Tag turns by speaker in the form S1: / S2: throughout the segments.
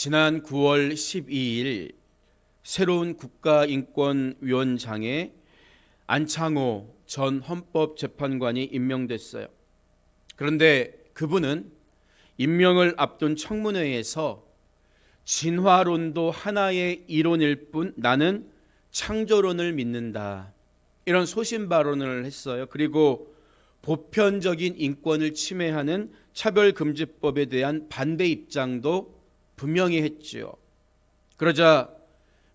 S1: 지난 9월 12일 새로운 국가인권위원장에 안창호 전 헌법재판관이 임명됐어요. 그런데 그분은 임명을 앞둔 청문회에서 진화론도 하나의 이론일 뿐 나는 창조론을 믿는다, 이런 소신 발언을 했어요. 그리고 보편적인 인권을 침해하는 차별금지법에 대한 반대 입장도 분명히 했지요. 그러자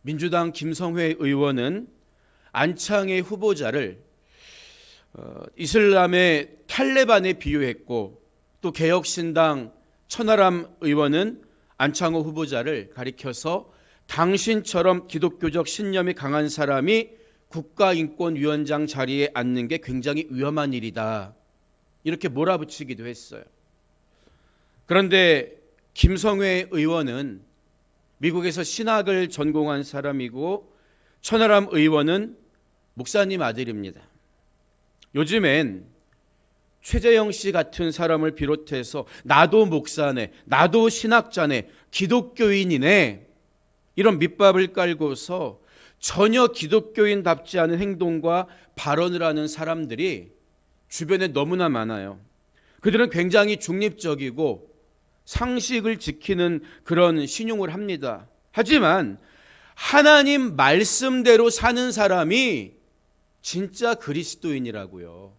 S1: 민주당 김성회 의원은 안창의 후보자를 이슬람의 탈레반에 비유했고, 또 개혁신당 천하람 의원은 안창호 후보자를 가리켜서 당신처럼 기독교적 신념이 강한 사람이 국가인권위원장 자리에 앉는 게 굉장히 위험한 일이다, 이렇게 몰아붙이기도 했어요. 그런데 김성회 의원은 미국에서 신학을 전공한 사람이고, 천하람 의원은 목사님 아들입니다. 요즘엔 최재형 씨 같은 사람을 비롯해서 나도 목사네, 나도 신학자네, 기독교인이네, 이런 밑밥을 깔고서 전혀 기독교인답지 않은 행동과 발언을 하는 사람들이 주변에 너무나 많아요. 그들은 굉장히 중립적이고 상식을 지키는 그런 신용을 합니다. 하지만 하나님 말씀대로 사는 사람이 진짜 그리스도인이라고요.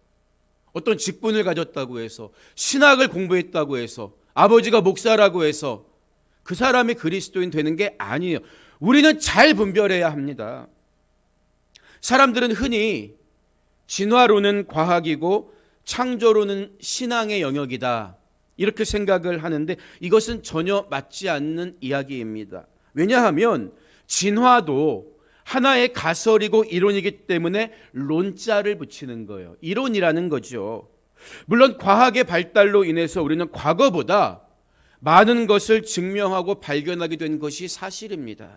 S1: 어떤 직분을 가졌다고 해서, 신학을 공부했다고 해서, 아버지가 목사라고 해서 그 사람이 그리스도인 되는 게 아니에요. 우리는 잘 분별해야 합니다. 사람들은 흔히 진화론은 과학이고 창조론은 신앙의 영역이다, 이렇게 생각을 하는데 이것은 전혀 맞지 않는 이야기입니다. 왜냐하면 진화도 하나의 가설이고 이론이기 때문에 론자를 붙이는 거예요. 이론이라는 거죠. 물론 과학의 발달로 인해서 우리는 과거보다 많은 것을 증명하고 발견하게 된 것이 사실입니다.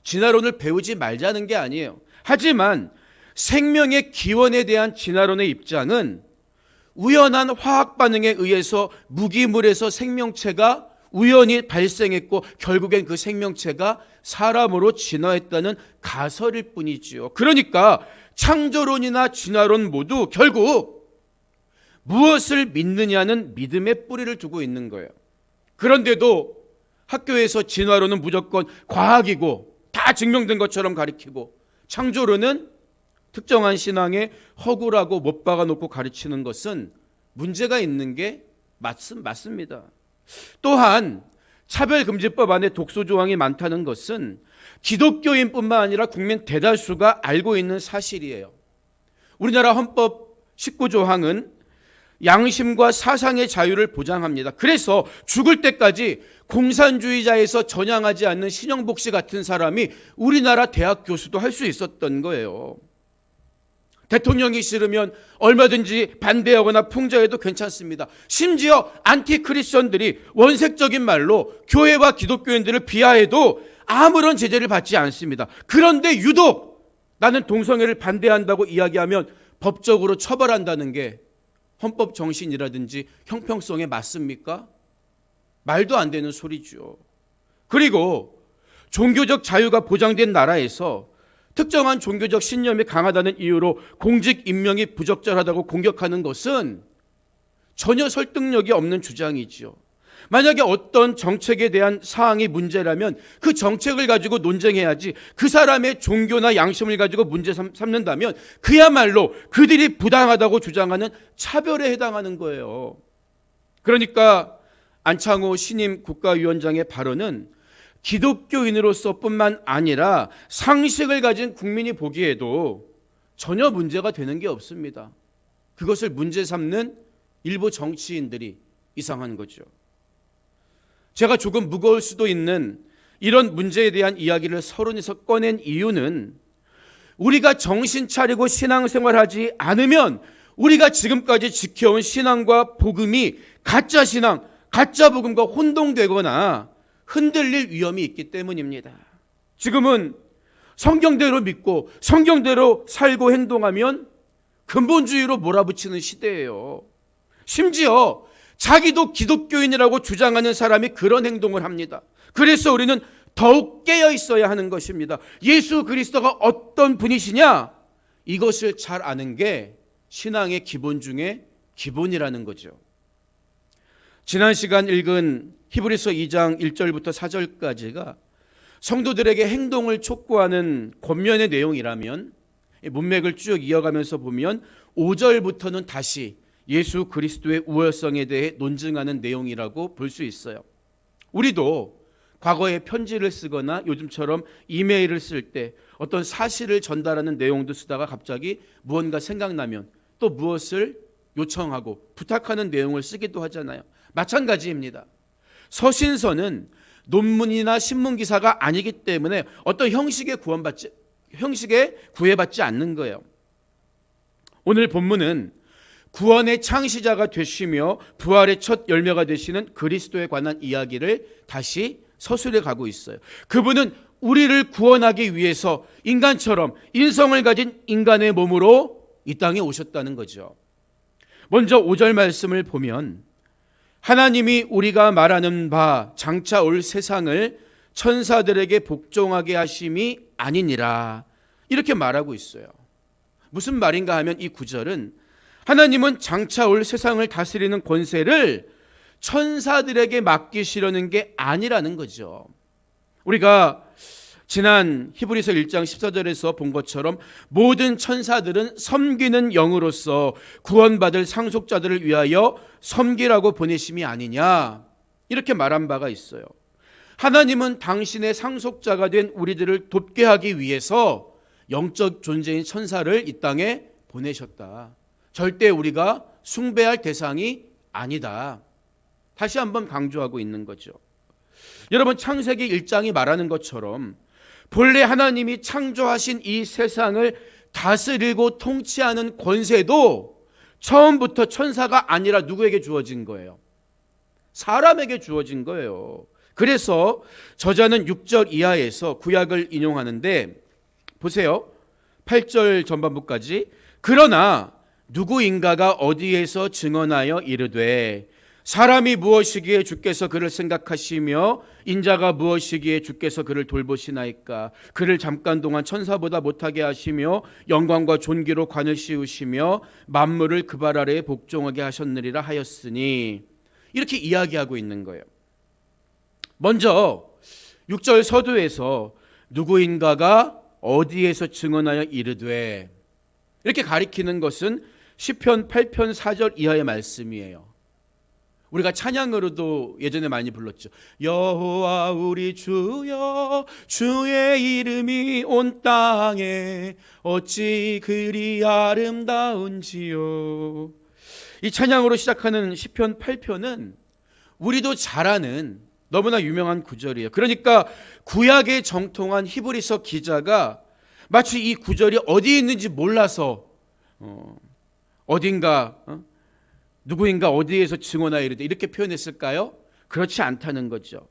S1: 진화론을 배우지 말자는 게 아니에요. 하지만 생명의 기원에 대한 진화론의 입장은 우연한 화학 반응에 의해서 무기물에서 생명체가 우연히 발생했고 결국엔 그 생명체가 사람으로 진화했다는 가설일 뿐이지요. 그러니까 창조론이나 진화론 모두 결국 무엇을 믿느냐는 믿음의 뿌리를 두고 있는 거예요. 그런데도 학교에서 진화론은 무조건 과학이고 다 증명된 것처럼 가르치고, 창조론은 특정한 신앙에 허구라고 못 박아놓고 가르치는 것은 문제가 있는 게 맞습니다. 또한 차별금지법 안에 독소 조항이 많다는 것은 기독교인뿐만 아니라 국민 대다수가 알고 있는 사실이에요. 우리나라 헌법 19조항은 양심과 사상의 자유를 보장합니다. 그래서 죽을 때까지 공산주의자에서 전향하지 않는 신영복 씨 같은 사람이 우리나라 대학 교수도 할 수 있었던 거예요. 대통령이 싫으면 얼마든지 반대하거나 풍자해도 괜찮습니다. 심지어 안티크리스천들이 원색적인 말로 교회와 기독교인들을 비하해도 아무런 제재를 받지 않습니다. 그런데 유독 나는 동성애를 반대한다고 이야기하면 법적으로 처벌한다는 게 헌법 정신이라든지 형평성에 맞습니까? 말도 안 되는 소리죠. 그리고 종교적 자유가 보장된 나라에서 특정한 종교적 신념이 강하다는 이유로 공직 임명이 부적절하다고 공격하는 것은 전혀 설득력이 없는 주장이지요. 만약에 어떤 정책에 대한 사항이 문제라면 그 정책을 가지고 논쟁해야지, 그 사람의 종교나 양심을 가지고 문제 삼는다면 그야말로 그들이 부당하다고 주장하는 차별에 해당하는 거예요. 그러니까 안창호 신임 국가위원장의 발언은 기독교인으로서 뿐만 아니라 상식을 가진 국민이 보기에도 전혀 문제가 되는 게 없습니다. 그것을 문제 삼는 일부 정치인들이 이상한 거죠. 제가 조금 무거울 수도 있는 이런 문제에 대한 이야기를 서론에서 꺼낸 이유는 우리가 정신 차리고 신앙생활하지 않으면 우리가 지금까지 지켜온 신앙과 복음이 가짜 신앙, 가짜 복음과 혼동되거나 흔들릴 위험이 있기 때문입니다. 지금은 성경대로 믿고 성경대로 살고 행동하면 근본주의로 몰아붙이는 시대예요. 심지어 자기도 기독교인이라고 주장하는 사람이 그런 행동을 합니다. 그래서 우리는 더욱 깨어 있어야 하는 것입니다. 예수 그리스도가 어떤 분이시냐? 이것을 잘 아는 게 신앙의 기본 중에 기본이라는 거죠. 지난 시간 읽은 히브리서 2장 1절부터 4절까지가 성도들에게 행동을 촉구하는 권면의 내용이라면, 문맥을 쭉 이어가면서 보면 5절부터는 다시 예수 그리스도의 우월성에 대해 논증하는 내용이라고 볼 수 있어요. 우리도 과거에 편지를 쓰거나 요즘처럼 이메일을 쓸 때 어떤 사실을 전달하는 내용도 쓰다가 갑자기 무언가 생각나면 또 무엇을 요청하고 부탁하는 내용을 쓰기도 하잖아요. 마찬가지입니다. 서신서는 논문이나 신문기사가 아니기 때문에 어떤 형식에 구애받지 않는 거예요. 오늘 본문은 구원의 창시자가 되시며 부활의 첫 열매가 되시는 그리스도에 관한 이야기를 다시 서술해 가고 있어요. 그분은 우리를 구원하기 위해서 인간처럼 인성을 가진 인간의 몸으로 이 땅에 오셨다는 거죠. 먼저 5절 말씀을 보면 하나님이 우리가 말하는 바 장차 올 세상을 천사들에게 복종하게 하심이 아니니라, 이렇게 말하고 있어요. 무슨 말인가 하면 이 9절은 하나님은 장차 올 세상을 다스리는 권세를 천사들에게 맡기시려는 게 아니라는 거죠. 우리가 지난 히브리서 1장 14절에서 본 것처럼 모든 천사들은 섬기는 영으로서 구원받을 상속자들을 위하여 섬기라고 보내심이 아니냐, 이렇게 말한 바가 있어요. 하나님은 당신의 상속자가 된 우리들을 돕게 하기 위해서 영적 존재인 천사를 이 땅에 보내셨다. 절대 우리가 숭배할 대상이 아니다. 다시 한번 강조하고 있는 거죠. 여러분, 창세기 1장이 말하는 것처럼 본래 하나님이 창조하신 이 세상을 다스리고 통치하는 권세도 처음부터 천사가 아니라 누구에게 주어진 거예요? 사람에게 주어진 거예요. 그래서 저자는 6절 이하에서 구약을 인용하는데 보세요. 8절 전반부까지 그러나 누구인가가 어디에서 증언하여 이르되 사람이 무엇이기에 주께서 그를 생각하시며 인자가 무엇이기에 주께서 그를 돌보시나이까. 그를 잠깐 동안 천사보다 못하게 하시며 영광과 존귀로 관을 씌우시며 만물을 그 발 아래에 복종하게 하셨느니라 하였으니, 이렇게 이야기하고 있는 거예요. 먼저 6절 서두에서 누구인가가 어디에서 증언하여 이르되, 이렇게 가리키는 것은 시편 8편 4절 이하의 말씀이에요. 우리가 찬양으로도 예전에 많이 불렀죠. 여호와 우리 주여, 주의 이름이 온 땅에 어찌 그리 아름다운지요. 이 찬양으로 시작하는 시편 8편은 우리도 잘 아는 너무나 유명한 구절이에요. 그러니까 구약에 정통한 히브리서 기자가 마치 이 구절이 어디에 있는지 몰라서 어딘가 누구인가 어디에서 증언하여 이르되 이렇게 표현했을까요? 그렇지 않다는 거죠.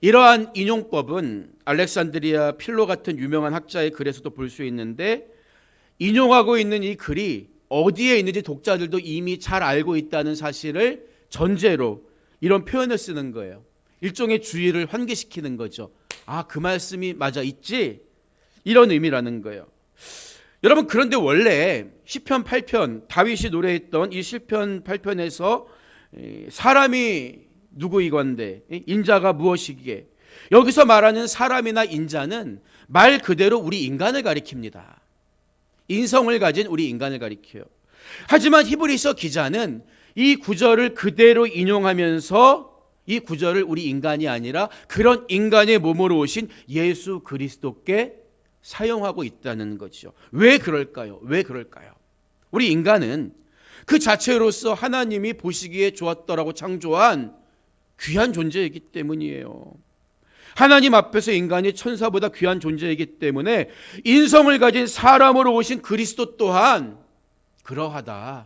S1: 이러한 인용법은 알렉산드리아 필로 같은 유명한 학자의 글에서도 볼 수 있는데, 인용하고 있는 이 글이 어디에 있는지 독자들도 이미 잘 알고 있다는 사실을 전제로 이런 표현을 쓰는 거예요. 일종의 주의를 환기시키는 거죠. 아, 그 말씀이 맞아 있지? 이런 의미라는 거예요. 여러분, 그런데 원래 시편 8편, 다윗이 노래했던 이 시편 8편에서 사람이 누구이건대, 인자가 무엇이기에, 여기서 말하는 사람이나 인자는 말 그대로 우리 인간을 가리킵니다. 인성을 가진 우리 인간을 가리켜요. 하지만 히브리서 기자는 이 구절을 그대로 인용하면서 이 구절을 우리 인간이 아니라 그런 인간의 몸으로 오신 예수 그리스도께 사용하고 있다는 거죠. 왜 그럴까요? 왜 그럴까요? 우리 인간은 그 자체로서 하나님이 보시기에 좋았더라고 창조한 귀한 존재이기 때문이에요. 하나님 앞에서 인간이 천사보다 귀한 존재이기 때문에 인성을 가진 사람으로 오신 그리스도 또한 그러하다,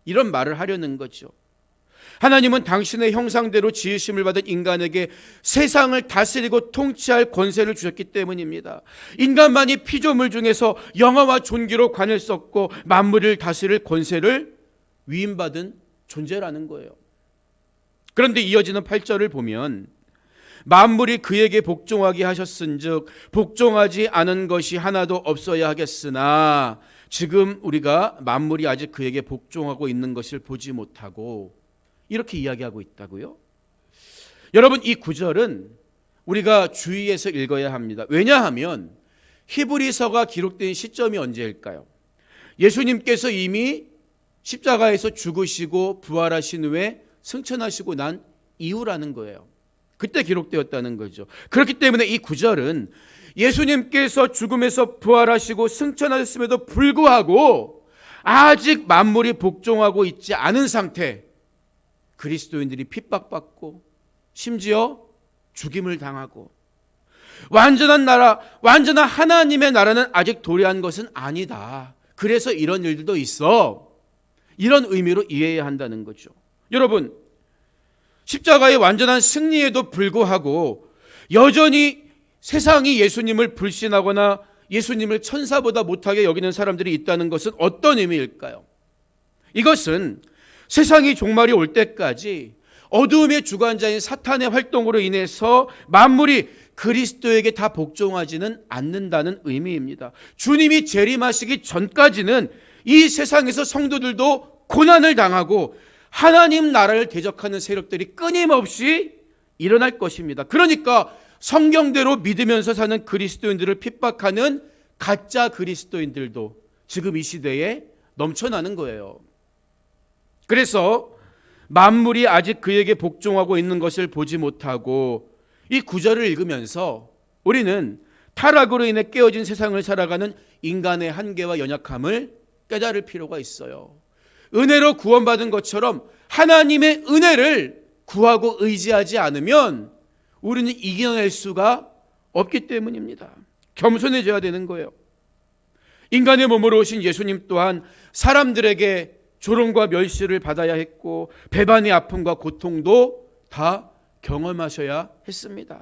S1: 이런 말을 하려는 거죠. 하나님은 당신의 형상대로 지으심을 받은 인간에게 세상을 다스리고 통치할 권세를 주셨기 때문입니다. 인간만이 피조물 중에서 영화와 존귀로 관을 썼고 만물을 다스릴 권세를 위임받은 존재라는 거예요. 그런데 이어지는 8절을 보면 만물이 그에게 복종하게 하셨은즉 복종하지 않은 것이 하나도 없어야 하겠으나 지금 우리가 만물이 아직 그에게 복종하고 있는 것을 보지 못하고 이렇게 이야기하고 있다고요. 여러분, 이 구절은 우리가 주의해서 읽어야 합니다. 왜냐하면 히브리서가 기록된 시점이 언제일까요? 예수님께서 이미 십자가에서 죽으시고 부활하신 후에 승천하시고 난 이후라는 거예요. 그때 기록되었다는 거죠. 그렇기 때문에 이 구절은 예수님께서 죽음에서 부활하시고 승천하셨음에도 불구하고 아직 만물이 복종하고 있지 않은 상태, 그리스도인들이 핍박받고 심지어 죽임을 당하고 완전한 나라, 완전한 하나님의 나라는 아직 도래한 것은 아니다. 그래서 이런 일들도 있어. 이런 의미로 이해해야 한다는 거죠. 여러분, 십자가의 완전한 승리에도 불구하고 여전히 세상이 예수님을 불신하거나 예수님을 천사보다 못하게 여기는 사람들이 있다는 것은 어떤 의미일까요? 이것은 세상이 종말이 올 때까지 어두움의 주관자인 사탄의 활동으로 인해서 만물이 그리스도에게 다 복종하지는 않는다는 의미입니다. 주님이 재림하시기 전까지는 이 세상에서 성도들도 고난을 당하고 하나님 나라를 대적하는 세력들이 끊임없이 일어날 것입니다. 그러니까 성경대로 믿으면서 사는 그리스도인들을 핍박하는 가짜 그리스도인들도 지금 이 시대에 넘쳐나는 거예요. 그래서 만물이 아직 그에게 복종하고 있는 것을 보지 못하고 이 구절을 읽으면서 우리는 타락으로 인해 깨어진 세상을 살아가는 인간의 한계와 연약함을 깨달을 필요가 있어요. 은혜로 구원받은 것처럼 하나님의 은혜를 구하고 의지하지 않으면 우리는 이겨낼 수가 없기 때문입니다. 겸손해져야 되는 거예요. 인간의 몸으로 오신 예수님 또한 사람들에게 조롱과 멸시를 받아야 했고 배반의 아픔과 고통도 다 경험하셔야 했습니다.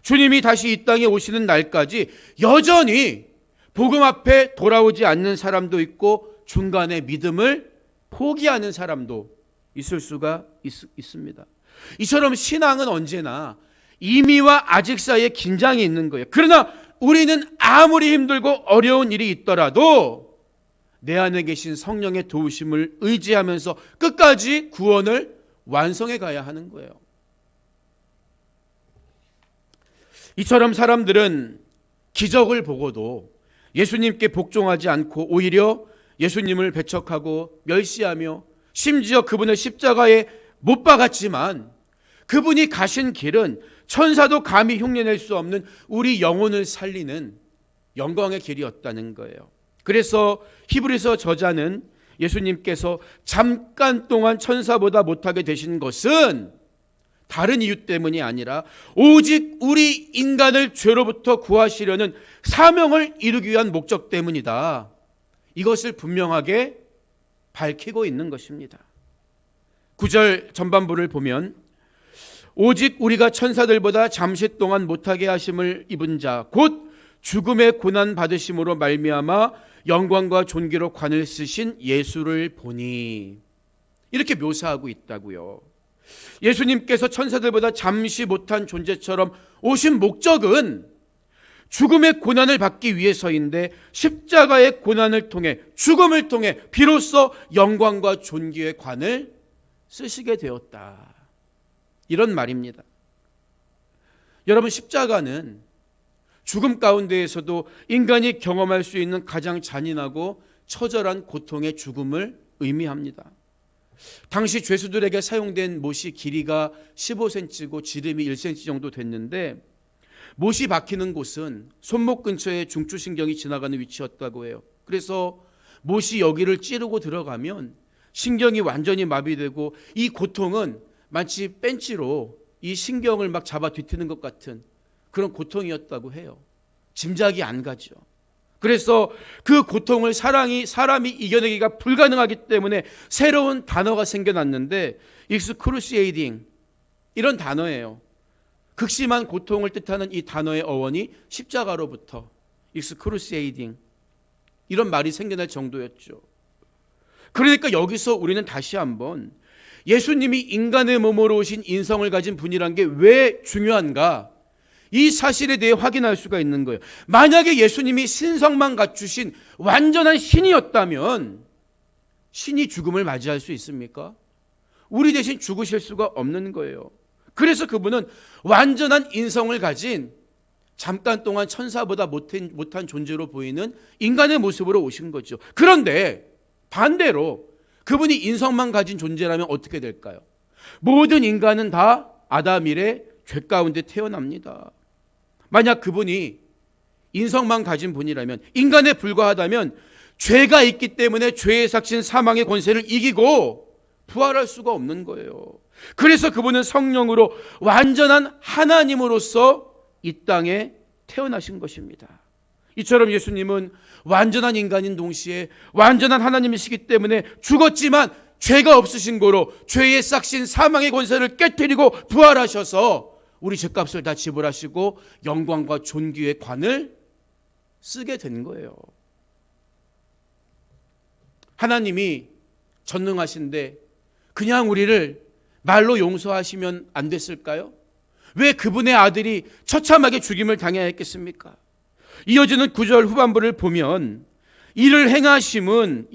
S1: 주님이 다시 이 땅에 오시는 날까지 여전히 복음 앞에 돌아오지 않는 사람도 있고 중간에 믿음을 포기하는 사람도 있을 수가 있습니다. 이처럼 신앙은 언제나 이미와 아직 사이에 긴장이 있는 거예요. 그러나 우리는 아무리 힘들고 어려운 일이 있더라도 내 안에 계신 성령의 도우심을 의지하면서 끝까지 구원을 완성해 가야 하는 거예요. 이처럼 사람들은 기적을 보고도 예수님께 복종하지 않고 오히려 예수님을 배척하고 멸시하며 심지어 그분을 십자가에 못 박았지만 그분이 가신 길은 천사도 감히 흉내낼 수 없는 우리 영혼을 살리는 영광의 길이었다는 거예요. 그래서 히브리서 저자는 예수님께서 잠깐 동안 천사보다 못하게 되신 것은 다른 이유 때문이 아니라 오직 우리 인간을 죄로부터 구하시려는 사명을 이루기 위한 목적 때문이다. 이것을 분명하게 밝히고 있는 것입니다. 9절 전반부를 보면 오직 우리가 천사들보다 잠시 동안 못하게 하심을 입은 자 곧 죽음의 고난 받으심으로 말미암아 영광과 존귀로 관을 쓰신 예수를 보니 이렇게 묘사하고 있다고요. 예수님께서 천사들보다 잠시 못한 존재처럼 오신 목적은 죽음의 고난을 받기 위해서인데 십자가의 고난을 통해 죽음을 통해 비로소 영광과 존귀의 관을 쓰시게 되었다. 이런 말입니다. 여러분, 십자가는 죽음 가운데에서도 인간이 경험할 수 있는 가장 잔인하고 처절한 고통의 죽음을 의미합니다. 당시 죄수들에게 사용된 못이 길이가 15cm고 지름이 1cm 정도 됐는데 못이 박히는 곳은 손목 근처에 중추신경이 지나가는 위치였다고 해요. 그래서 못이 여기를 찌르고 들어가면 신경이 완전히 마비되고 이 고통은 마치 벤치로 이 신경을 막 잡아 뒤트는 것 같은 그런 고통이었다고 해요. 짐작이 안 가죠. 그래서 그 고통을 사람이 이겨내기가 불가능하기 때문에 새로운 단어가 생겨났는데 익스크루시에이딩 이런 단어예요. 극심한 고통을 뜻하는 이 단어의 어원이 십자가로부터 익스크루시에이딩 이런 말이 생겨날 정도였죠. 그러니까 여기서 우리는 다시 한번 예수님이 인간의 몸으로 오신 인성을 가진 분이란 게 왜 중요한가? 이 사실에 대해 확인할 수가 있는 거예요. 만약에 예수님이 신성만 갖추신 완전한 신이었다면 신이 죽음을 맞이할 수 있습니까? 우리 대신 죽으실 수가 없는 거예요. 그래서 그분은 완전한 인성을 가진 잠깐 동안 천사보다 못한 존재로 보이는 인간의 모습으로 오신 거죠. 그런데 반대로 그분이 인성만 가진 존재라면 어떻게 될까요? 모든 인간은 다 아담 이래 죄 가운데 태어납니다. 만약 그분이 인성만 가진 분이라면, 인간에 불과하다면 죄가 있기 때문에 죄의 삭신 사망의 권세를 이기고 부활할 수가 없는 거예요. 그래서 그분은 성령으로 완전한 하나님으로서 이 땅에 태어나신 것입니다. 이처럼 예수님은 완전한 인간인 동시에 완전한 하나님이시기 때문에 죽었지만 죄가 없으신 거로 죄의 삭신 사망의 권세를 깨뜨리고 부활하셔서 우리 죄값을 다 지불하시고 영광과 존귀의 관을 쓰게 된 거예요. 하나님이 전능하신데 그냥 우리를 말로 용서하시면 안 됐을까요? 왜 그분의 아들이 처참하게 죽임을 당해야 했겠습니까? 이어지는 9절 후반부를 보면 이를 행하심은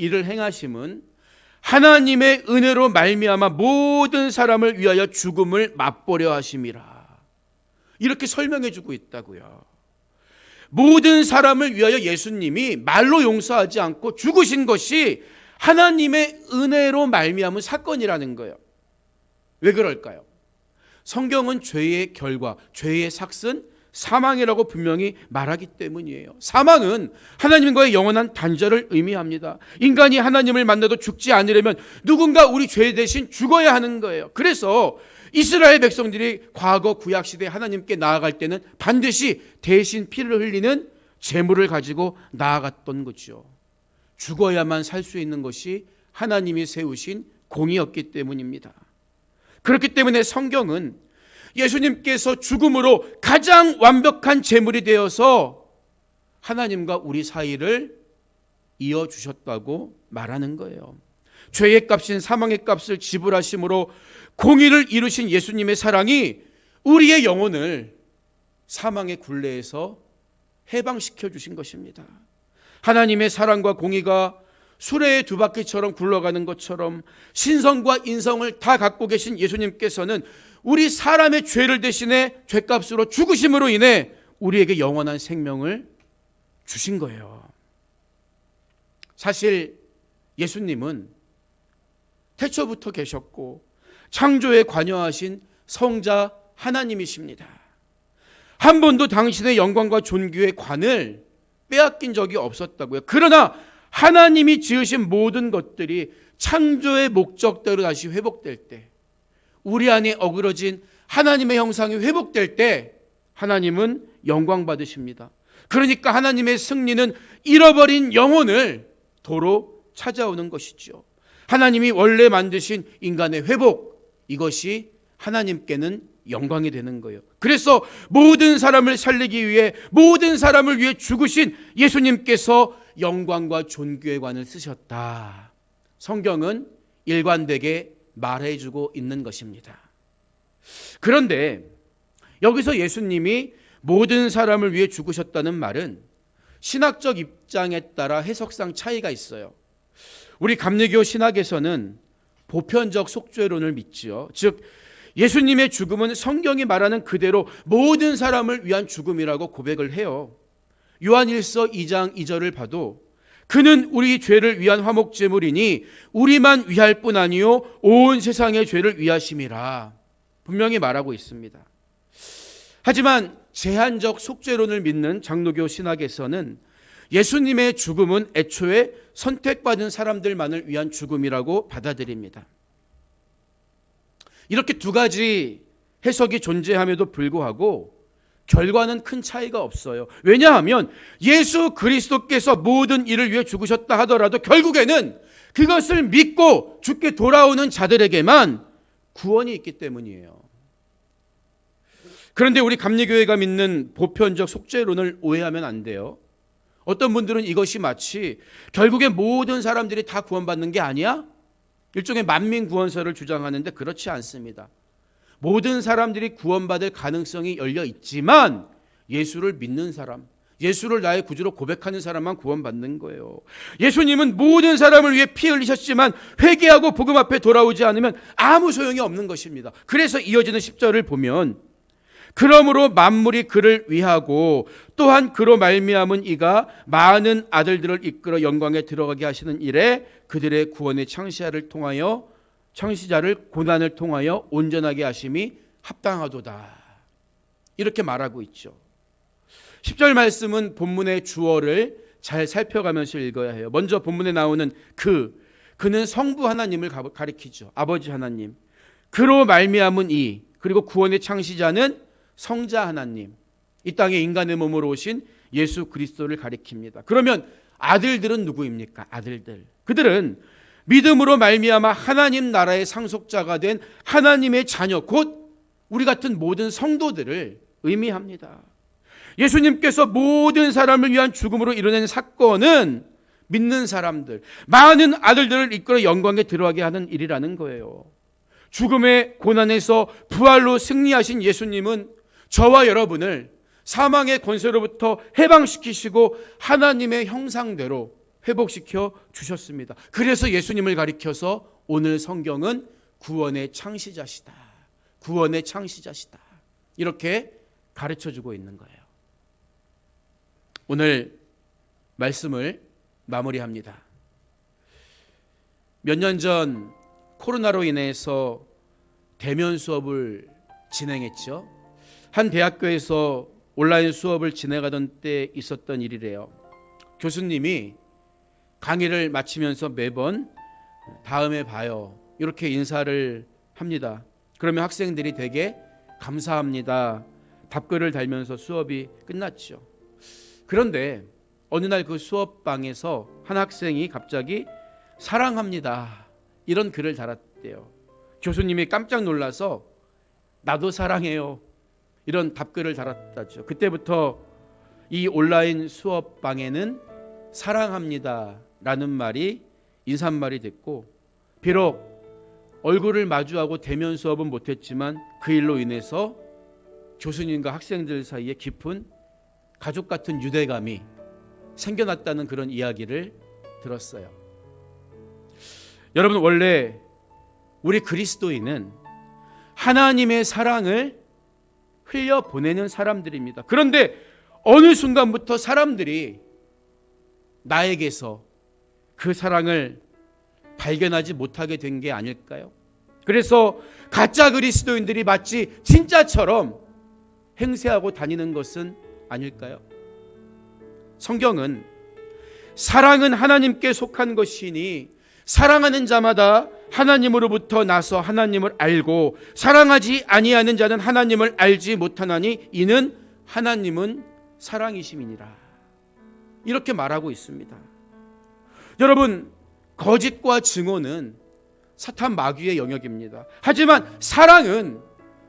S1: 하나님의 은혜로 말미암아 모든 사람을 위하여 죽음을 맛보려 하심이라. 이렇게 설명해 주고 있다고요. 모든 사람을 위하여 예수님이 말로 용서하지 않고 죽으신 것이 하나님의 은혜로 말미암은 사건이라는 거예요. 왜 그럴까요? 성경은 죄의 결과, 죄의 삭슨, 사망이라고 분명히 말하기 때문이에요. 사망은 하나님과의 영원한 단절을 의미합니다. 인간이 하나님을 만나도 죽지 않으려면 누군가 우리 죄 대신 죽어야 하는 거예요. 그래서 이스라엘 백성들이 과거 구약시대에 하나님께 나아갈 때는 반드시 대신 피를 흘리는 제물을 가지고 나아갔던 거죠. 죽어야만 살 수 있는 것이 하나님이 세우신 공의였기 때문입니다. 그렇기 때문에 성경은 예수님께서 죽음으로 가장 완벽한 제물이 되어서 하나님과 우리 사이를 이어주셨다고 말하는 거예요. 죄의 값인 사망의 값을 지불하심으로 공의를 이루신 예수님의 사랑이 우리의 영혼을 사망의 굴레에서 해방시켜 주신 것입니다. 하나님의 사랑과 공의가 수레의 두 바퀴처럼 굴러가는 것처럼 신성과 인성을 다 갖고 계신 예수님께서는 우리 사람의 죄를 대신해 죄값으로 죽으심으로 인해 우리에게 영원한 생명을 주신 거예요. 사실 예수님은 태초부터 계셨고 창조에 관여하신 성자 하나님이십니다. 한 번도 당신의 영광과 존귀의 관을 빼앗긴 적이 없었다고요. 그러나 하나님이 지으신 모든 것들이 창조의 목적대로 다시 회복될 때, 우리 안에 어그러진 하나님의 형상이 회복될 때 하나님은 영광 받으십니다. 그러니까 하나님의 승리는 잃어버린 영혼을 도로 찾아오는 것이죠. 하나님이 원래 만드신 인간의 회복, 이것이 하나님께는 영광이 되는 거예요. 그래서 모든 사람을 살리기 위해, 모든 사람을 위해 죽으신 예수님께서 영광과 존귀의 관을 쓰셨다. 성경은 일관되게 말해주고 있는 것입니다. 그런데 여기서 예수님이 모든 사람을 위해 죽으셨다는 말은 신학적 입장에 따라 해석상 차이가 있어요. 우리 감리교 신학에서는 보편적 속죄론을 믿지요. 즉 예수님의 죽음은 성경이 말하는 그대로 모든 사람을 위한 죽음이라고 고백을 해요. 요한일서 2장 2절을 봐도 그는 우리 죄를 위한 화목제물이니 우리만 위할 뿐 아니요 온 세상의 죄를 위하심이라 분명히 말하고 있습니다. 하지만 제한적 속죄론을 믿는 장로교 신학에서는 예수님의 죽음은 애초에 선택받은 사람들만을 위한 죽음이라고 받아들입니다. 이렇게 두 가지 해석이 존재함에도 불구하고 결과는 큰 차이가 없어요. 왜냐하면 예수 그리스도께서 모든 일을 위해 죽으셨다 하더라도 결국에는 그것을 믿고 죽게 돌아오는 자들에게만 구원이 있기 때문이에요. 그런데 우리 감리교회가 믿는 보편적 속죄론을 오해하면 안 돼요. 어떤 분들은 이것이 마치 결국에 모든 사람들이 다 구원받는 게 아니야? 일종의 만민 구원설을 주장하는데 그렇지 않습니다. 모든 사람들이 구원받을 가능성이 열려 있지만 예수를 믿는 사람, 예수를 나의 구주로 고백하는 사람만 구원받는 거예요. 예수님은 모든 사람을 위해 피 흘리셨지만 회개하고 복음 앞에 돌아오지 않으면 아무 소용이 없는 것입니다. 그래서 이어지는 10절을 보면 그러므로 만물이 그를 위하고 또한 그로 말미암은 이가 많은 아들들을 이끌어 영광에 들어가게 하시는 일에 그들의 구원의 창시자를 고난을 통하여 온전하게 하심이 합당하도다. 이렇게 말하고 있죠. 10절 말씀은 본문의 주어를 잘 살펴가면서 읽어야 해요. 먼저 본문에 나오는 그는 성부 하나님을 가리키죠. 아버지 하나님. 그로 말미암은 이, 그리고 구원의 창시자는 성자 하나님, 이 땅에 인간의 몸으로 오신 예수 그리스도를 가리킵니다. 그러면 아들들은 누구입니까? 아들들. 그들은 믿음으로 말미암아 하나님 나라의 상속자가 된 하나님의 자녀, 곧 우리 같은 모든 성도들을 의미합니다. 예수님께서 모든 사람을 위한 죽음으로 이뤄낸 사건은 믿는 사람들, 많은 아들들을 이끌어 영광에 들어가게 하는 일이라는 거예요. 죽음의 고난에서 부활로 승리하신 예수님은 저와 여러분을 사망의 권세로부터 해방시키시고 하나님의 형상대로 회복시켜 주셨습니다. 그래서 예수님을 가리켜서 오늘 성경은 구원의 창시자시다, 구원의 창시자시다, 이렇게 가르쳐주고 있는 거예요. 오늘 말씀을 마무리합니다. 몇 년 전 코로나로 인해서 대면 수업을 진행했죠. 한 대학교에서 온라인 수업을 진행하던 때 있었던 일이래요. 교수님이 강의를 마치면서 매번 다음에 봐요, 이렇게 인사를 합니다. 그러면 학생들이 되게 감사합니다 답글을 달면서 수업이 끝났죠. 그런데 어느 날 그 수업방에서 한 학생이 갑자기 사랑합니다 이런 글을 달았대요. 교수님이 깜짝 놀라서 나도 사랑해요 이런 답글을 달았다죠. 그때부터 이 온라인 수업방에는 사랑합니다 라는 말이 인사말이 됐고, 비록 얼굴을 마주하고 대면 수업은 못했지만 그 일로 인해서 교수님과 학생들 사이에 깊은 가족 같은 유대감이 생겨났다는 그런 이야기를 들었어요. 여러분, 원래 우리 그리스도인은 하나님의 사랑을 흘려보내는 사람들입니다. 그런데 어느 순간부터 사람들이 나에게서 그 사랑을 발견하지 못하게 된 게 아닐까요? 그래서 가짜 그리스도인들이 마치 진짜처럼 행세하고 다니는 것은 아닐까요? 성경은 사랑은 하나님께 속한 것이니 사랑하는 자마다 하나님으로부터 나서 하나님을 알고 사랑하지 아니하는 자는 하나님을 알지 못하나니 이는 하나님은 사랑이심이니라, 이렇게 말하고 있습니다. 여러분, 거짓과 증오는 사탄 마귀의 영역입니다. 하지만 사랑은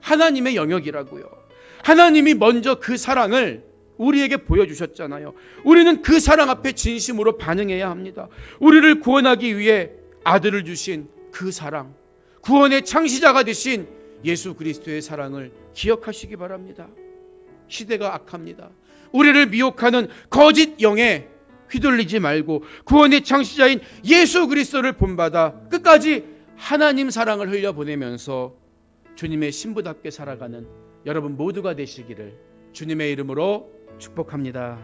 S1: 하나님의 영역이라고요. 하나님이 먼저 그 사랑을 우리에게 보여주셨잖아요. 우리는 그 사랑 앞에 진심으로 반응해야 합니다. 우리를 구원하기 위해 아들을 주신 그 사랑, 구원의 창시자가 되신 예수 그리스도의 사랑을 기억하시기 바랍니다. 시대가 악합니다. 우리를 미혹하는 거짓 영에 휘둘리지 말고 구원의 창시자인 예수 그리스도를 본받아 끝까지 하나님 사랑을 흘려보내면서 주님의 신부답게 살아가는 여러분 모두가 되시기를 주님의 이름으로 축복합니다.